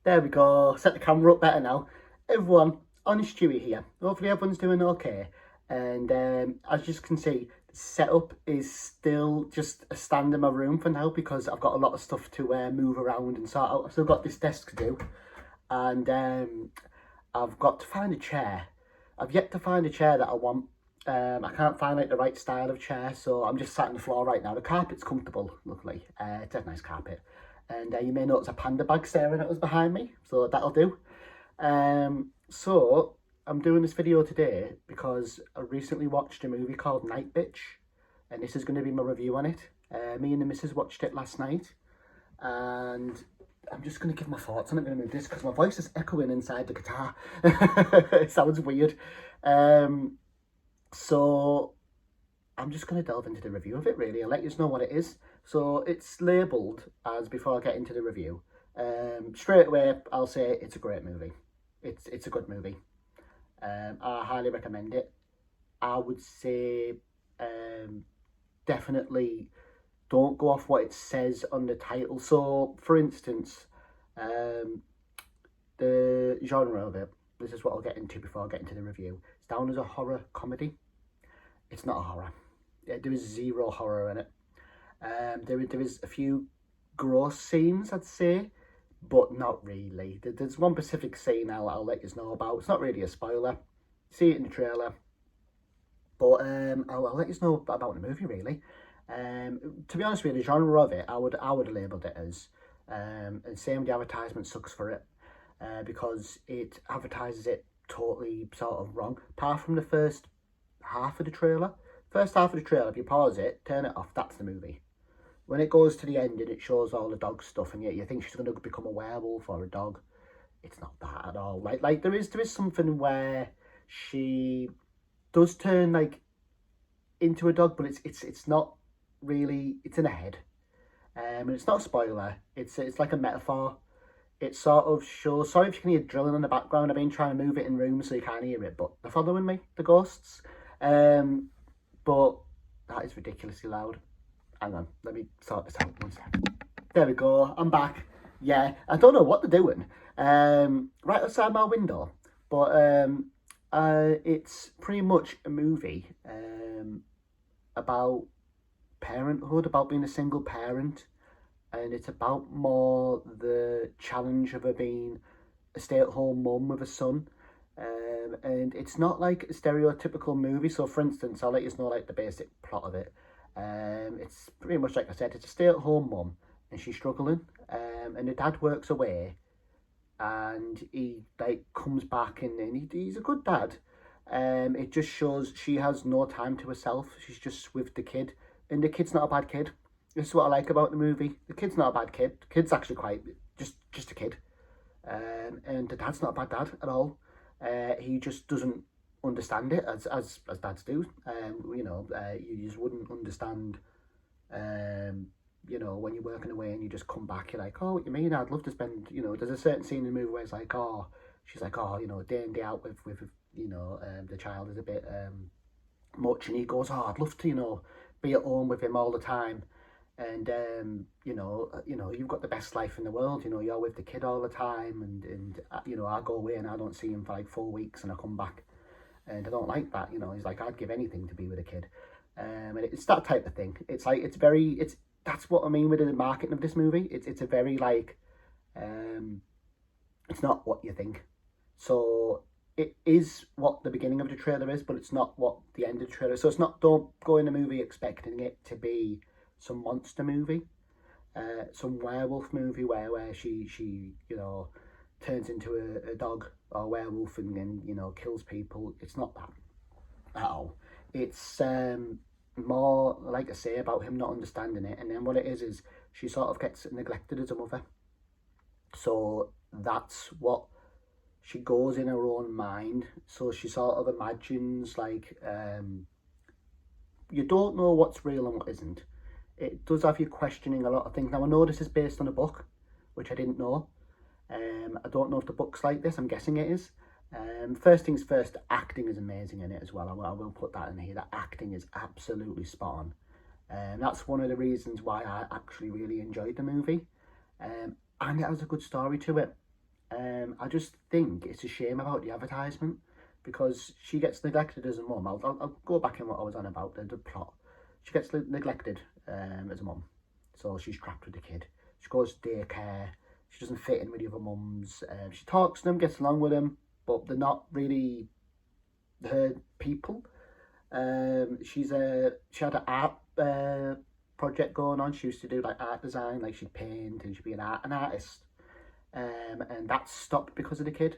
There we go. Set the camera up better now. Everyone, Honest Stewie here. Hopefully everyone's doing okay. And as you can see, the setup is still just a stand in my room for now because I've got a lot of stuff to move around and sort out. I've still got this desk to do. And I've got to find a chair. I've yet to find a chair that I want. I can't find like the right style of chair, so I'm just sat on the floor right now. The carpet's comfortable, luckily. It's a nice carpet. And you may notice a panda bag staring at us behind me, so that'll do. So I'm doing this video today because I recently watched a movie called Nightbitch, and this is going to be my review on it. Me and the missus watched it last night, and I'm just going to give my thoughts on it. I'm going to move this because my voice is echoing inside the guitar. It sounds weird. So I'm just going to delve into the review of it, really. I'll let you know what it is. So it's labelled as, before I get into the review, straight away I'll say it's a great movie. It's a good movie. I highly recommend it. I would say definitely don't go off what it says on the title. So, for instance, the genre of it, this is what I'll get into before I get into the review. It's down as a horror comedy. It's not a horror. There is zero horror in it. There is a few gross scenes, I'd say, but not really. There's one specific scene I'll let you know about. It's not really a spoiler. See it in the trailer. But I'll let you know about the movie, really. To be honest with you, the genre of it, I would have labelled it as, and same, the advertisement sucks for it, because it advertises it totally sort of wrong. Apart from the first half of the trailer. First half of the trailer, if you pause it, turn it off, that's the movie. When it goes to the end and it shows all the dog stuff and you think she's going to become a werewolf or a dog, it's not that at all. Like there is something where she does turn like into a dog, but it's not really, it's in her head. And it's not a spoiler, it's like a metaphor. It sort of shows, sorry if you can hear drilling in the background, I've been trying to move it in rooms so you can't hear it, but they're following me, the ghosts. But that is ridiculously loud. Hang on, let me sort this out 1 second. There we go, I'm back. Yeah, I don't know what they're doing right outside my window, but it's pretty much a movie about parenthood, about being a single parent, and it's about more the challenge of her being a stay-at-home mum with a son. And it's not like a stereotypical movie. So, for instance, I'll let you know like the basic plot of it. It's pretty much like I said, it's a stay-at-home mum, and she's struggling. And the dad works away, and he like comes back, and he's a good dad. It just shows she has no time to herself. She's just with the kid, and the kid's not a bad kid. This is what I like about the movie. The kid's not a bad kid. The kid's actually quite just a kid. And the dad's not a bad dad at all. He just doesn't understand it as dads do. You just wouldn't understand. When you're working away and you just come back, you're like, oh, what you mean? I'd love to spend. There's a certain scene in the movie where it's like, oh, she's like, oh, day in day out with the child is a bit much, and he goes, oh, I'd love to be at home with him all the time. And you've got the best life in the world. You're with the kid all the time, and I go away and I don't see him for like 4 weeks, and I come back, and I don't like that. He's like, I'd give anything to be with a kid, and it's that type of thing. It's like that's what I mean with the marketing of this movie. It's a very like, it's not what you think. So it is what the beginning of the trailer is, but it's not what the end of the trailer is. So it's not, don't go in the movie expecting it to be some monster movie, some werewolf movie where she turns into a dog or a werewolf and kills people. It's not that at all. It's more, like I say, about him not understanding it, and then what it is she sort of gets neglected as a mother. So that's what she goes in her own mind. So she sort of imagines like you don't know what's real and what isn't. It does have you questioning a lot of things. Now, I know this is based on a book, which I didn't know. I don't know if the book's like this. I'm guessing it is. First things first, the acting is amazing in it as well. I will put that in here. The acting is absolutely spot on. That's one of the reasons why I actually really enjoyed the movie. And it has a good story to it. I just think it's a shame about the advertisement, because she gets neglected as a mum. I'll go back in what I was on about, the plot. She gets neglected as a mum, so she's trapped with the kid. She goes to daycare. She doesn't fit in with the other mums. She talks to them, gets along with them, but they're not really her people. She had an art project going on. She used to do like art design, like she'd paint and she'd be an artist. And that stopped because of the kid.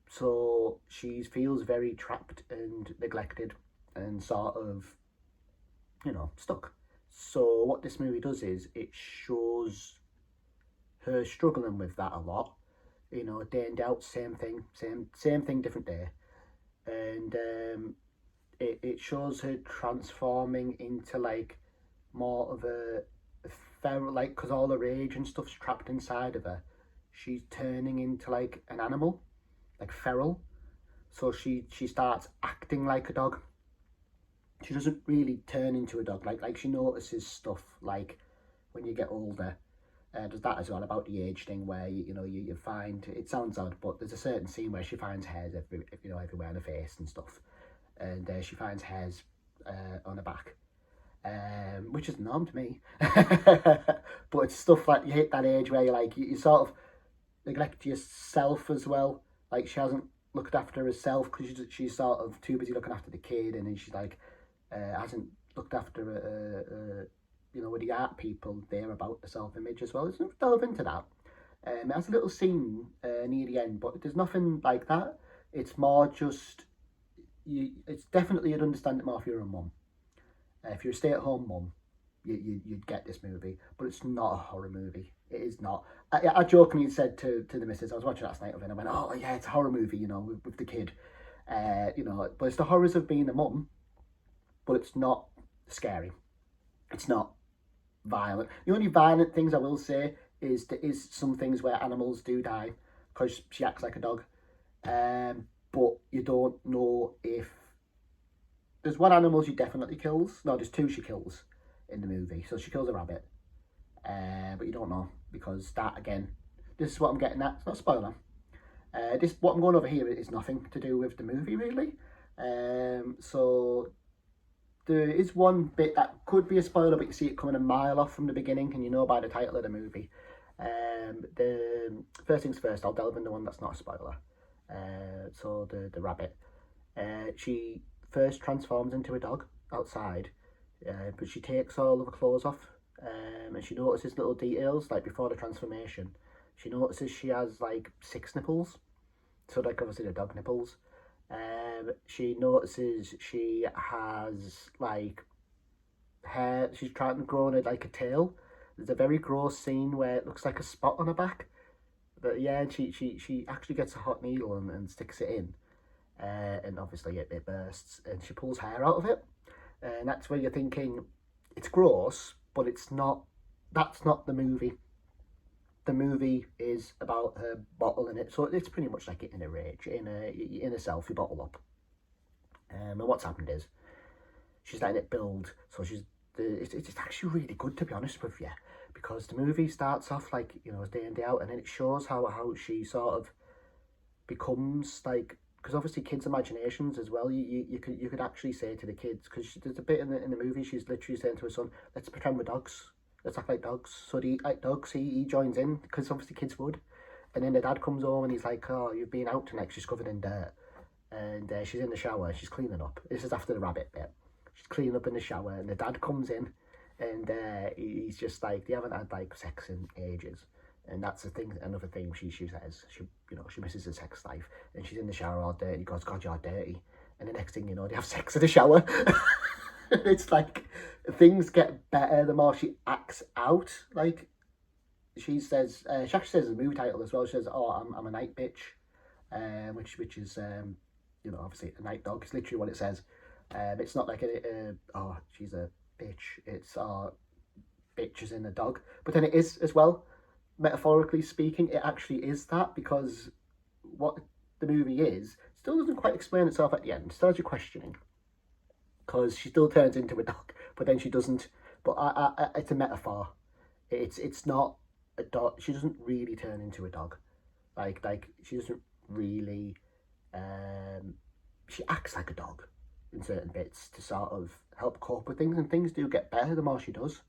So she feels very trapped and neglected and sort of, stuck. So what this movie does is it shows her struggling with that a lot. Day in, day out, same thing, same thing, different day. And it shows her transforming into like more of a feral, like, because all her rage and stuff's trapped inside of her. She's turning into like an animal, like feral. So she starts acting like a dog. She doesn't really turn into a dog. Like she notices stuff like when you get older. There's that as well about the age thing, where you find, it sounds odd, but there's a certain scene where she finds hairs everywhere on her face and stuff, and she finds hairs on her back, which is norm to me. But it's stuff like you hit that age where you sort of neglect yourself as well. Like she hasn't looked after herself because she's sort of too busy looking after the kid, and then she's like hasn't looked after with the art people there about the self-image as well. It's relevant to that. It has a little scene near the end, but there's nothing like that. It's more just, it's definitely, you'd understand it more if you're a mum. If you're a stay-at-home mum, you'd get this movie, but it's not a horror movie. It is not. I jokingly said to the missus, I was watching last night with her, and I went, oh yeah, it's a horror movie, with the kid. But it's the horrors of being a mum, but it's not scary. It's not violent. The only violent things I will say is there is some things where animals do die because she acts like a dog. But you don't know if there's one animal she definitely kills. No, there's two she kills in the movie. So she kills a rabbit. But you don't know, because that, again, this is what I'm getting at. It's not a spoiler. What I'm going over here is nothing to do with the movie, really. So there is one bit that could be a spoiler, but you see it coming a mile off from the beginning, and you know by the title of the movie. The first things first, I'll delve into one that's not a spoiler. So the rabbit. She first transforms into a dog outside, but she takes all of her clothes off, and she notices little details, like before the transformation. She notices she has like 6 nipples, so like obviously the dog nipples. She notices she has like hair. She's trying to grow it like a tail. There's a very gross scene where it looks like a spot on her back. But yeah, she actually gets a hot needle and sticks it in, and obviously it bursts, and she pulls hair out of it, and that's where you're thinking it's gross, but it's not. That's not the movie. The movie is about her bottling it, so it's pretty much like it in a rage, in a selfie bottle up. And what's happened is she's letting it build. So it's actually really good, to be honest with you, because the movie starts off like day in day out, and then it shows how she sort of becomes like, because obviously kids' imaginations as well. You could actually say to the kids, because there's a bit in the movie she's literally saying to her son, let's pretend we're dogs. Let's act like dogs. So they eat like dogs. He joins in, because obviously kids would. And then the dad comes home and he's like, oh, you've been out tonight. She's covered in dirt. And she's in the shower. She's cleaning up. This is after the rabbit bit. She's cleaning up in the shower, and the dad comes in, and he's just like, they haven't had like sex in ages. And that's another thing she says. She misses her sex life. And she's in the shower all dirty. He goes, God, you're dirty. And the next thing you know, they have sex in the shower. It's like things get better the more she acts out. Like she says, she actually says the movie title as well. She says, "Oh, I'm a Nightbitch," which is obviously a night dog. It's literally what it says. It's not like oh, she's a bitch. It's bitch is in a dog. But then it is as well. Metaphorically speaking, it actually is that, because what the movie is still doesn't quite explain itself at the end. Still has you questioning, because she still turns into a dog, but then she doesn't. But it's a metaphor. It's not a dog. She doesn't really turn into a dog. Like she doesn't really. She acts like a dog in certain bits to sort of help cope with things, and things do get better the more she does.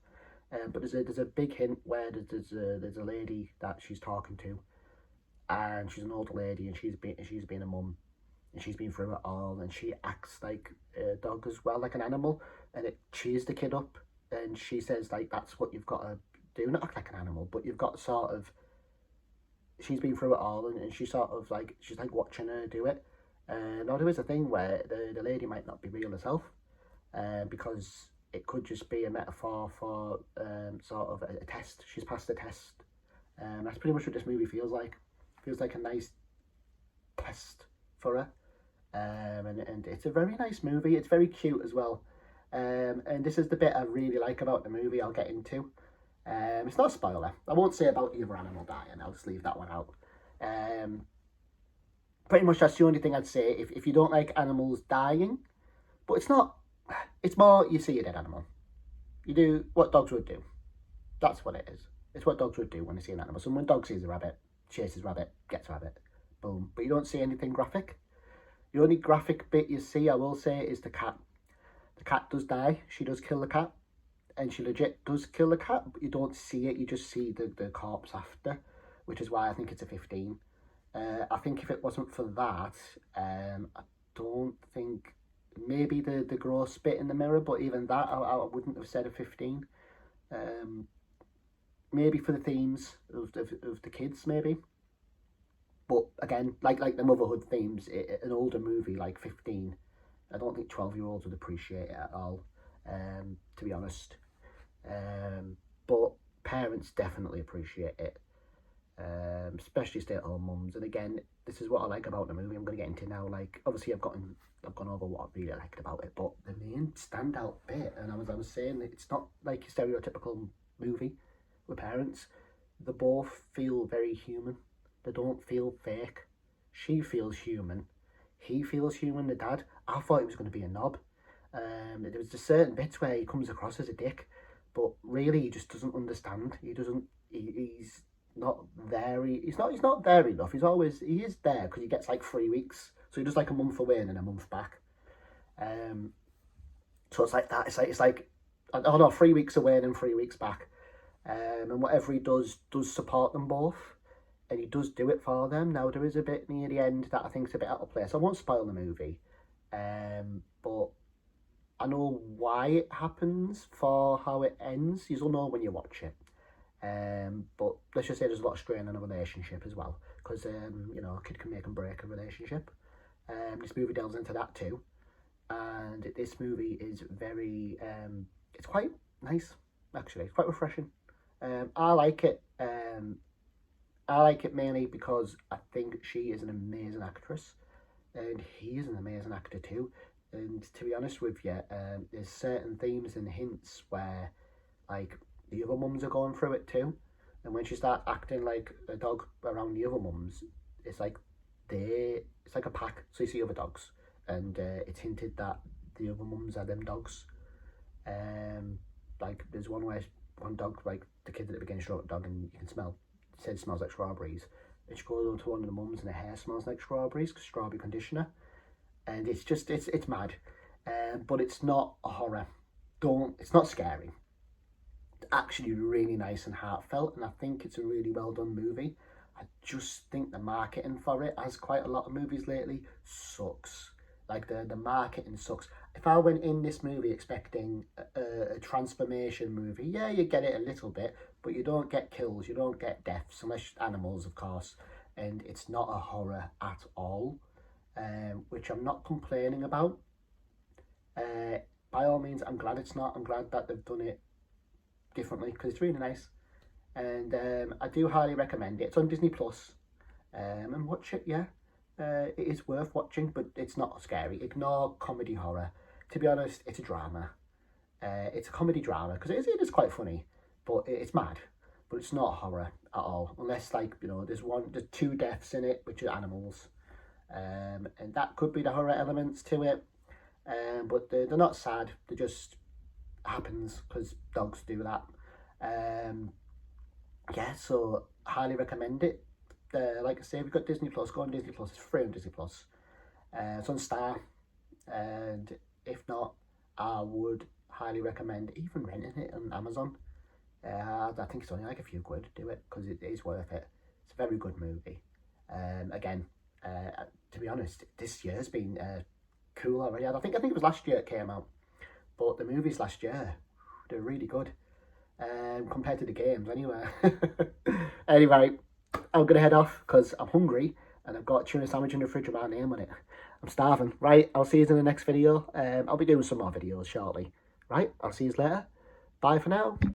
But there's a big hint where there's a lady that she's talking to, and she's an older lady, and she's been a mum, and she's been through it all, and she acts like a dog as well, like an animal, and it cheers the kid up, and she says like that's what you've got to do, not act like an animal, but you've got to sort of. She's been through it all, and she's sort of like she's like watching her do it. Now there is a thing where the lady might not be real herself, because it could just be a metaphor for sort of a test. She's passed the test. That's pretty much what this movie feels like. Feels like a nice test for her. And it's a very nice movie. It's very cute as well. And this is the bit I really like about the movie I'll get into. It's not a spoiler. I won't say about either animal dying. I'll just leave that one out. Pretty much that's the only thing I'd say. If you don't like animals dying, but it's not. It's more you see a dead animal. You do what dogs would do. That's what it is. It's what dogs would do when they see an animal. So when dog sees a rabbit, chases rabbit, gets rabbit, boom. But you don't see anything graphic. The only graphic bit you see, I will say, is the cat. The cat does die. She does kill the cat. And she legit does kill the cat, but you don't see it. You just see the corpse after, which is why I think it's a 15. I think if it wasn't for that, I don't think... Maybe the gross bit in the mirror, but even that, I wouldn't have said a 15. Maybe for the themes of the kids, maybe. But again, like the motherhood themes, an older movie like 15, I don't think 12-year-olds would appreciate it at all, to be honest. But parents definitely appreciate it, especially stay-at-home mums. And again, this is what I like about the movie. I'm going to get into now. Like, obviously, I've gone over what I really liked about it, but the main standout bit, and I was saying that it's not like a stereotypical movie with parents. They both feel very human. They don't feel fake. She feels human. He feels human, the dad. I thought he was going to be a knob. There was just certain bits where he comes across as a dick, but really he just doesn't understand. He's not there. He's not there enough. He is there because he gets like 3 weeks. So he does like a month away and then a month back. So it's like that. It's like I don't know, 3 weeks away and then 3 weeks back. And whatever he does support them both. And he does do it for them. Now, there is a bit near the end that I think is a bit out of place. I won't spoil the movie. But I know why it happens for how it ends. You'll know when you watch it. But let's just say there's a lot of strain on a relationship as well. Because, a kid can make and break a relationship. This movie delves into that too. And this movie is very... it's quite nice, actually. It's quite refreshing. I like it. I like it mainly because I think she is an amazing actress. And he is an amazing actor too. And to be honest with you, there's certain themes and hints where, like, the other mums are going through it too. And when she starts acting like a dog around the other mums, it's like it's like a pack. So you see other dogs, and it's hinted that the other mums are them dogs. Like there's one where one dog, like the kid at the beginning, stroke the dog, and you can smell. It says it smells like strawberries. And she goes on to one of the mums, and her hair smells like strawberries, cause strawberry conditioner. And it's just it's mad, but it's not a horror. It's not scary. It's actually really nice and heartfelt, and I think it's a really well done movie. I just think the marketing for it, as quite a lot of movies lately, sucks. Like the marketing sucks. If I went in this movie expecting a transformation movie, yeah, you get it a little bit, but you don't get kills, you don't get deaths, unless animals, of course. And it's not a horror at all, which I'm not complaining about. By all means, I'm glad it's not. I'm glad that they've done it differently, because it's really nice. And I do highly recommend it. It's on Disney Plus, and watch it. Yeah, it is worth watching, but it's not scary. Ignore comedy horror. To be honest, it's a drama. It's a comedy drama because it is quite funny, but it's mad. But it's not horror at all, unless like there's 2 deaths in it, which are animals, and that could be the horror elements to it. But they're not sad. They just happens because dogs do that. Yeah, so highly recommend it. like I say, we've got Disney Plus. Go on Disney Plus. It's free on Disney Plus. It's on Star, and if not, I would highly recommend even renting it on Amazon. I think it's only like a few quid to do it, because it is worth it. It's a very good movie. Again, to be honest, this year's been cool already. I think it was last year it came out, but the movies last year, they're really good. Compared to the games anyway. Anyway, I'm gonna head off because I'm hungry and I've got a tuna sandwich in the fridge with my name on it. I'm starving. Right, I'll see you in the next video. I'll be doing some more videos shortly. Right, I'll see you later. Bye for now.